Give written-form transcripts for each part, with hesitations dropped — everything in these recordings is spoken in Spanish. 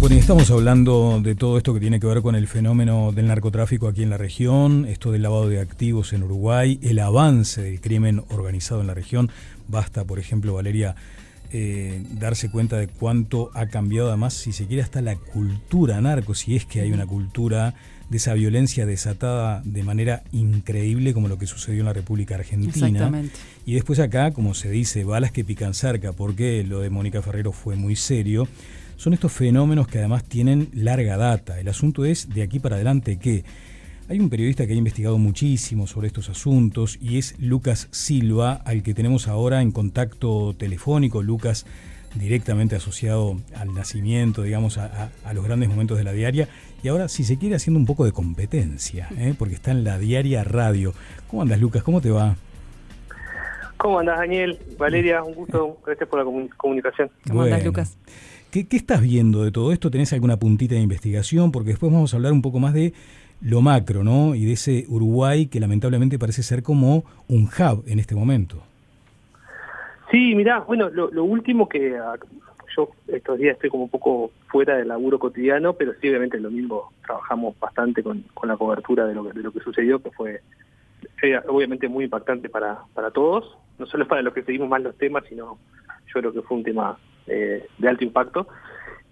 Bueno, y estamos hablando de todo esto que tiene que ver con el fenómeno del narcotráfico aquí en la región, esto del lavado de activos en Uruguay, el avance del crimen organizado en la región. Basta, por ejemplo, Valeria, darse cuenta de cuánto ha cambiado, además, si se quiere, hasta la cultura narco, si es que hay una cultura de esa violencia desatada de manera increíble como lo que sucedió en la República Argentina. Exactamente. Y después acá, como se dice, balas que pican cerca, porque lo de Mónica Ferrero fue muy serio. Son estos fenómenos que además tienen larga data. El asunto es, de aquí para adelante, que hay un periodista que ha investigado muchísimo sobre estos asuntos y es Lucas Silva, al que tenemos ahora en contacto telefónico. Lucas, directamente asociado al nacimiento, digamos, a los grandes momentos de la diaria, y ahora, si se quiere, haciendo un poco de competencia, porque está en la Diaria Radio. ¿Cómo andas, Lucas? ¿Cómo te va? ¿Cómo andás, Daniel? Valeria, un gusto. Gracias por la comunicación. ¿Cómo andás, Lucas? ¿Qué estás viendo de todo esto? ¿Tenés alguna puntita de investigación? Porque después vamos a hablar un poco más de lo macro, ¿no? Y de ese Uruguay que lamentablemente parece ser como un hub en este momento. Sí, mirá, bueno, lo último que yo estos días estoy como un poco fuera del laburo cotidiano, pero sí, obviamente el domingo trabajamos bastante con la cobertura de lo que sucedió, que fue obviamente muy impactante para todos, no solo para los que seguimos más los temas, sino yo creo que fue un tema de alto impacto.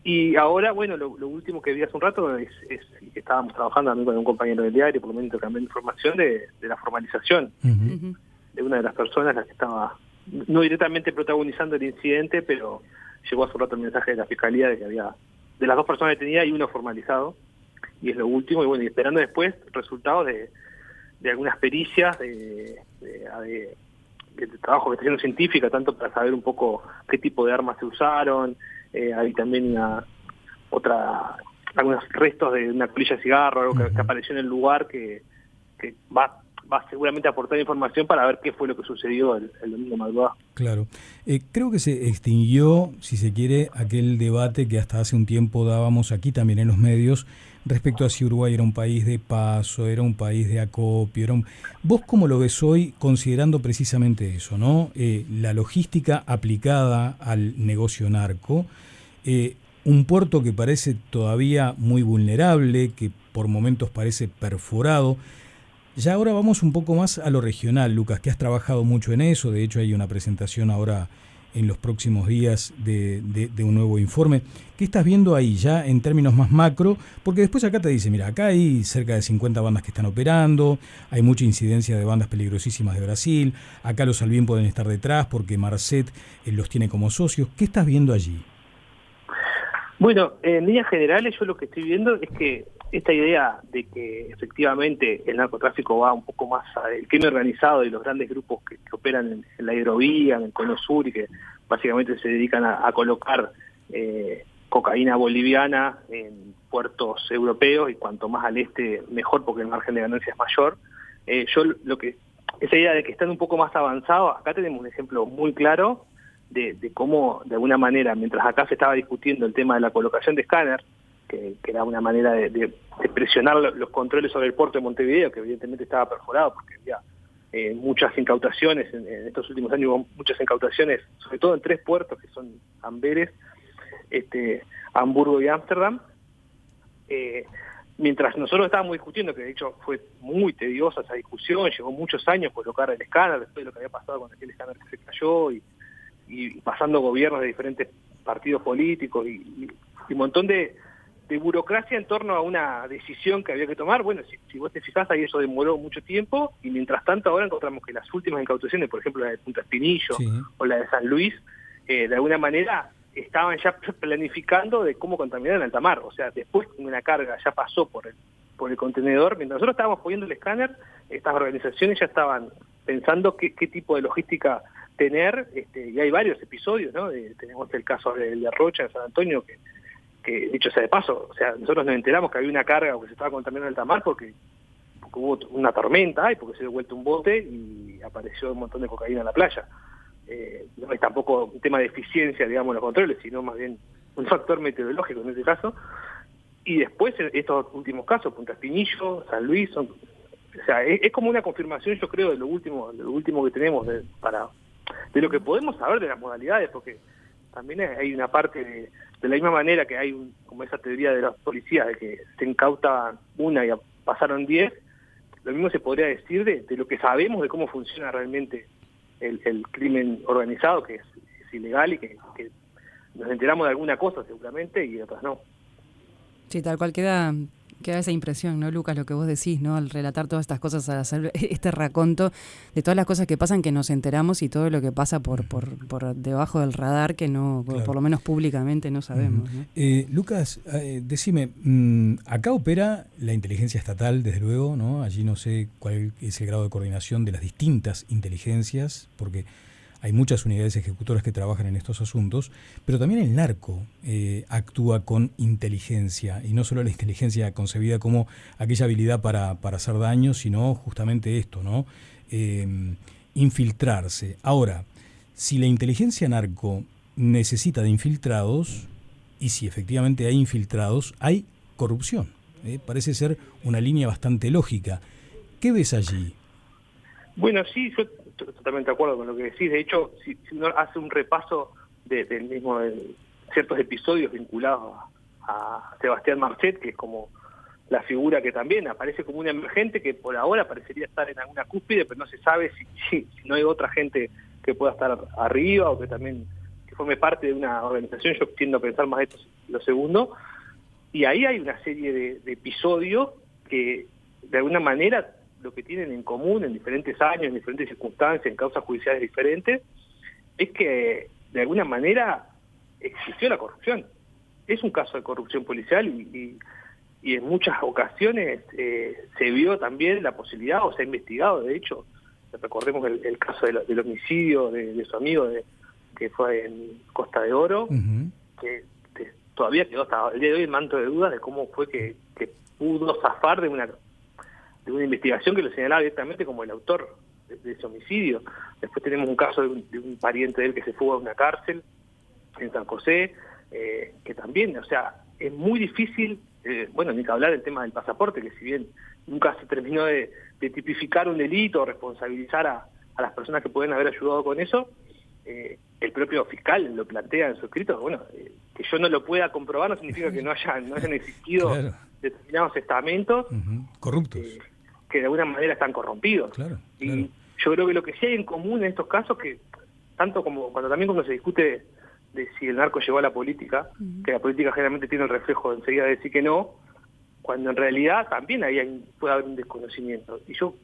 Y ahora, bueno, lo último que vi hace un rato es que estábamos trabajando también con un compañero del diario, por lo menos intercambiando información de la formalización de una de las personas, la que estaba no directamente protagonizando el incidente, pero llegó hace un rato el mensaje de la Fiscalía de que había, de las dos personas detenidas, y uno formalizado, y es lo último, y bueno, y esperando después resultados de algunas pericias, de trabajo de investigación científica, tanto para saber un poco qué tipo de armas se usaron. Hay también algunos restos de una colilla de cigarro, algo que apareció en el lugar que va seguramente a aportar información para ver qué fue lo que sucedió el domingo madrugada. Claro. Creo que se extinguió, si se quiere, aquel debate que hasta hace un tiempo dábamos aquí también en los medios respecto a si Uruguay era un país de paso, era un país de acopio. ¿Vos cómo lo ves hoy considerando precisamente eso, ¿no? La logística aplicada al negocio narco, un puerto que parece todavía muy vulnerable, que por momentos parece perforado. Ya ahora vamos un poco más a lo regional, Lucas, que has trabajado mucho en eso. De hecho, hay una presentación ahora en los próximos días de un nuevo informe. ¿Qué estás viendo ahí ya en términos más macro? Porque después acá te dice, mira, acá hay cerca de 50 bandas que están operando, hay mucha incidencia de bandas peligrosísimas de Brasil, acá los Albín pueden estar detrás porque Marcet los tiene como socios. ¿Qué estás viendo allí? Bueno, en líneas generales yo lo que estoy viendo es que esta idea de que efectivamente el narcotráfico va un poco más al crimen organizado y los grandes grupos que operan en la hidrovía, en el Cono Sur, y que básicamente se dedican a colocar cocaína boliviana en puertos europeos, y cuanto más al este mejor porque el margen de ganancia es mayor. Esa idea de que están un poco más avanzados, acá tenemos un ejemplo muy claro de cómo, de alguna manera, mientras acá se estaba discutiendo el tema de la colocación de escáner, que era una manera de presionar los controles sobre el puerto de Montevideo, que evidentemente estaba perforado porque había muchas incautaciones, en estos últimos años hubo muchas incautaciones, sobre todo en 3 puertos que son Amberes, Hamburgo y Ámsterdam. Mientras nosotros estábamos discutiendo, que de hecho fue muy tediosa esa discusión, llevó muchos años colocar el escáner, después de lo que había pasado con aquel escáner que se cayó, y pasando gobiernos de diferentes partidos políticos y un montón de burocracia en torno a una decisión que había que tomar. Bueno, si vos te fijás, ahí eso demoró mucho tiempo, y mientras tanto ahora encontramos que las últimas incautaciones, por ejemplo la de Punta Espinillo, sí, o la de San Luis, de alguna manera estaban ya planificando de cómo contaminar en alta mar. O sea, después que una carga ya pasó por el contenedor, mientras nosotros estábamos poniendo el escáner, estas organizaciones ya estaban pensando qué tipo de logística tener, y hay varios episodios, ¿no? Tenemos el caso de Rocha en San Antonio, que dicho sea de paso, o sea, nosotros nos enteramos que había una carga o que se estaba contaminando en alta mar porque hubo una tormenta y porque se dio vuelta un bote y apareció un montón de cocaína en la playa. No es tampoco un tema de eficiencia, digamos, los controles, sino más bien un factor meteorológico en ese caso. Y después, estos últimos casos, Punta Espinillo, San Luis, o sea, es como una confirmación, yo creo, de lo último que tenemos de lo que podemos saber de las modalidades, porque también hay una parte de la misma manera que hay como esa teoría de los policías, de que se incauta una y pasaron 10, lo mismo se podría decir de lo que sabemos de cómo funciona realmente el crimen organizado, que es ilegal y que nos enteramos de alguna cosa seguramente y de otras no. Sí, tal cual queda esa impresión, ¿no, Lucas? Lo que vos decís, ¿no? Al relatar todas estas cosas, al hacer este raconto de todas las cosas que pasan, que nos enteramos, y todo lo que pasa por debajo del radar, que no, claro, por lo menos públicamente no sabemos, ¿no? Lucas, decime, acá opera la inteligencia estatal, desde luego, ¿no? Allí no sé cuál es el grado de coordinación de las distintas inteligencias, porque hay muchas unidades ejecutoras que trabajan en estos asuntos, pero también el narco actúa con inteligencia, y no solo la inteligencia concebida como aquella habilidad para hacer daño, sino justamente esto, ¿no? Infiltrarse. Ahora, si la inteligencia narco necesita de infiltrados, y si efectivamente hay infiltrados, hay corrupción. Parece ser una línea bastante lógica. ¿Qué ves allí? Bueno, sí, yo totalmente de acuerdo con lo que decís. De hecho, si uno hace un repaso de ciertos episodios vinculados a Sebastián Marcet, que es como la figura que también aparece como un emergente que por ahora parecería estar en alguna cúspide, pero no se sabe si no hay otra gente que pueda estar arriba o que también que forme parte de una organización. Yo tiendo a pensar más esto lo segundo. Y ahí hay una serie de episodios que de alguna manera lo que tienen en común en diferentes años, en diferentes circunstancias, en causas judiciales diferentes, es que de alguna manera existió la corrupción. Es un caso de corrupción policial y en muchas ocasiones se vio también la posibilidad, o se ha investigado, de hecho, recordemos el caso del homicidio de su amigo que fue en Costa de Oro, que todavía quedó hasta el día de hoy el manto de dudas de cómo fue que pudo zafar de una investigación que lo señalaba directamente como el autor de ese homicidio. Después tenemos un caso de un pariente de él que se fugó a una cárcel en San José, que también, o sea, es muy difícil, bueno, ni que hablar del tema del pasaporte, que si bien nunca se terminó de tipificar un delito o responsabilizar a las personas que pueden haber ayudado con eso, el propio fiscal lo plantea en su escrito. Bueno, que yo no lo pueda comprobar no significa que no hayan existido, claro, determinados estamentos corruptos, que de alguna manera están corrompidos. Claro. Y yo creo que lo que sí hay en común en estos casos, que tanto como cuando se discute de si el narco llegó a la política, que la política generalmente tiene el reflejo enseguida de decir que no, cuando en realidad también ahí puede haber un desconocimiento. Y yo,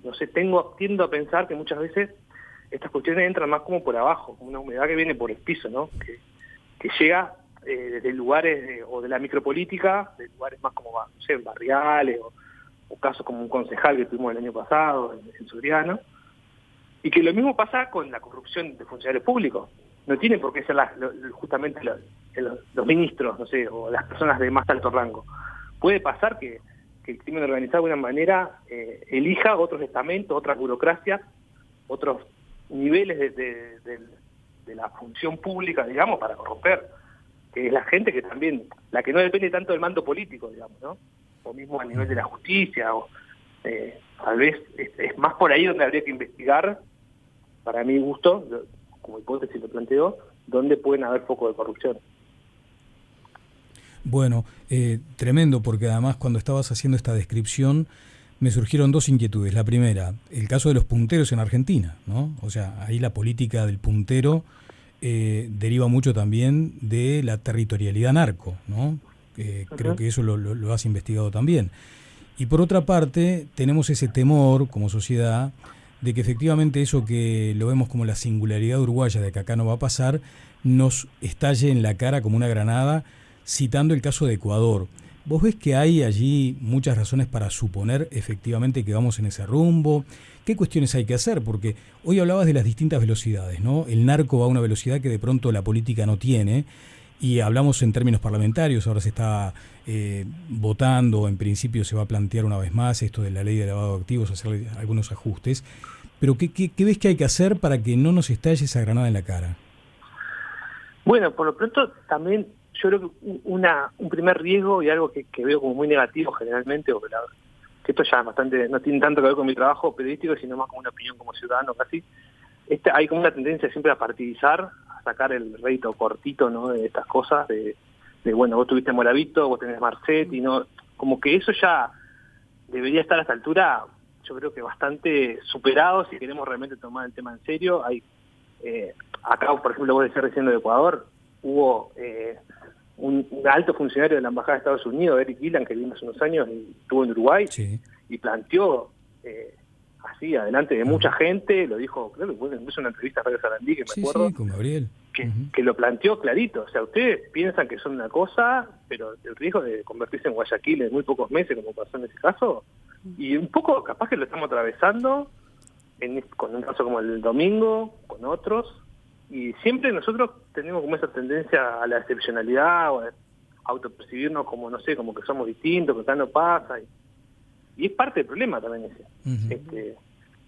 no sé, tiendo a pensar que muchas veces estas cuestiones entran más como por abajo, como una humedad que viene por el piso, ¿no? Que llega desde lugares o de la micropolítica, de lugares más como, no sé, barriales, o casos como un concejal que tuvimos el año pasado en Soriano, y que lo mismo pasa con la corrupción de funcionarios públicos. No tienen por qué ser justamente los ministros, no sé, o las personas de más alto rango. Puede pasar que el crimen organizado de alguna manera elija otros estamentos, otras burocracias, otros niveles de la función pública, digamos, para corromper, que es la gente que también, la que no depende tanto del mando político, digamos, ¿no? O mismo a nivel de la justicia, o tal vez es más por ahí donde habría que investigar, para mi gusto, como hipótesis lo planteo, dónde pueden haber focos de corrupción. Bueno, tremendo, porque además cuando estabas haciendo esta descripción me surgieron dos inquietudes. La primera, el caso de los punteros en Argentina, ¿no? O sea, ahí la política del puntero deriva mucho también de la territorialidad narco, ¿no? Creo que eso lo has investigado también. Y por otra parte, tenemos ese temor como sociedad de que efectivamente eso que lo vemos como la singularidad uruguaya de que acá no va a pasar, nos estalle en la cara como una granada, citando el caso de Ecuador. ¿Vos ves que hay allí muchas razones para suponer efectivamente que vamos en ese rumbo? ¿Qué cuestiones hay que hacer? Porque hoy hablabas de las distintas velocidades, ¿no? El narco va a una velocidad que de pronto la política no tiene, y hablamos en términos parlamentarios, ahora se está votando, en principio se va a plantear una vez más esto de la ley de lavado de activos, hacer algunos ajustes. Pero ¿qué ves que hay que hacer para que no nos estalle esa granada en la cara? Bueno, por lo pronto también yo creo que un primer riesgo y algo que veo como muy negativo generalmente, o que esto ya bastante no tiene tanto que ver con mi trabajo periodístico, sino más como una opinión como ciudadano casi, hay como una tendencia siempre a partidizar, a sacar el rédito cortito, ¿no? De estas cosas, de bueno, vos tuviste Moravito, vos tenés Marcet, y no, como que eso ya debería estar a esta altura, yo creo que bastante superado si queremos realmente tomar el tema en serio. Hay acá, por ejemplo, vos decías recién de Ecuador, hubo un alto funcionario de la Embajada de Estados Unidos, Eric Gillan, que vino hace unos años y estuvo en Uruguay, Sí. y planteó así, adelante de mucha gente, lo dijo, creo que fue incluso una entrevista a Radio Sarandí, que me acuerdo, Sí, con Gabriel. que lo planteó clarito. O sea, ustedes piensan que son una cosa, pero el riesgo de convertirse en Guayaquil en muy pocos meses, como pasó en ese caso, y un poco capaz que lo estamos atravesando con un caso como el domingo, con otros, y siempre nosotros tenemos como esa tendencia a la excepcionalidad o a autopercibirnos como, no sé, como que somos distintos, que acá no pasa, y es parte del problema también ese.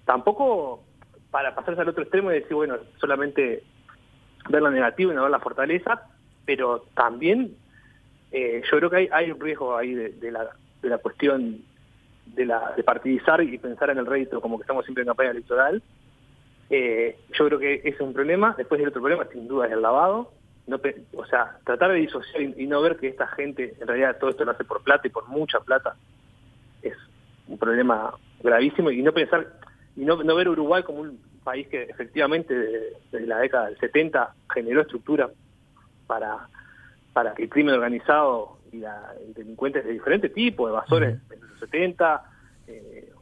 Tampoco para pasarse al otro extremo y decir, bueno, solamente ver lo negativo y no ver la fortaleza, pero también yo creo que hay un riesgo ahí de la cuestión de partidizar y pensar en el rédito como que estamos siempre en campaña electoral. Yo creo que ese es un problema. Después el otro problema sin duda es el lavado. O sea, tratar de disociar y no ver que esta gente en realidad todo esto lo hace por plata y por mucha plata es un problema gravísimo, y no pensar y no ver Uruguay como un país que efectivamente desde la década del 70 generó estructura para que el crimen organizado y delincuentes de diferentes tipos, evasores en los 70,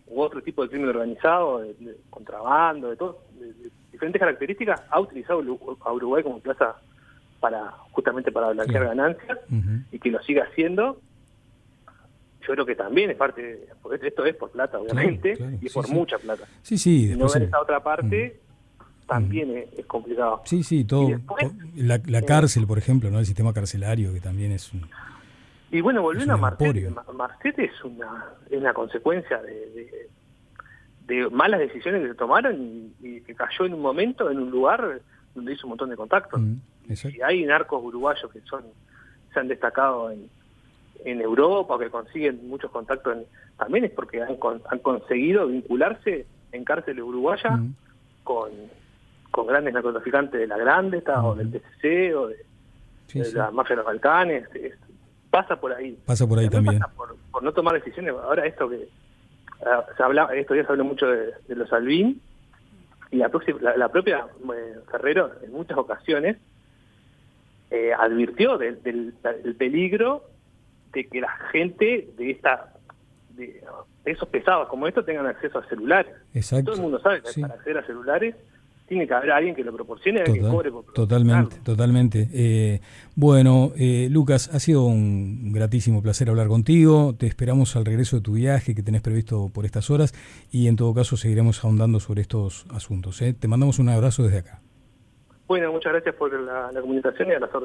u otro tipo de crimen organizado, de contrabando, de diferentes características, ha utilizado a Uruguay como plaza justamente para blanquear ganancias, y que lo siga haciendo. Yo creo que también es parte, porque esto es por plata, obviamente, claro, y es por mucha plata. Sí, y no después ver esa otra parte también es complicado. Sí, todo. Después, la cárcel, por ejemplo, ¿no? El sistema carcelario, que también es un... Y bueno, volviendo a Marcet, monopolio. Marcet es una consecuencia de malas decisiones que se tomaron y que cayó en un momento, en un lugar donde hizo un montón de contactos. Exacto. Y hay narcos uruguayos que se han destacado en Europa, que consiguen muchos contactos, también es porque han conseguido vincularse en cárceles uruguayas con grandes narcotraficantes de la Grandeta o del PCC o de la mafia de los Balcanes. Pasa por ahí. Pasa por ahí también. Pasa por no tomar decisiones. Ahora estos días se habló mucho de los Salvín, y la propia Ferrero en muchas ocasiones advirtió del peligro de que la gente de esos pesados como estos tengan acceso a celulares. Exacto. Todo el mundo sabe que para acceder a celulares tiene que haber alguien que lo proporcione, alguien que cobre por Totalmente. Bueno, Lucas, ha sido un gratísimo placer hablar contigo. Te esperamos al regreso de tu viaje que tenés previsto por estas horas, y en todo caso seguiremos ahondando sobre estos asuntos. Te mandamos un abrazo desde acá. Bueno, muchas gracias por la comunicación y a las órdenes.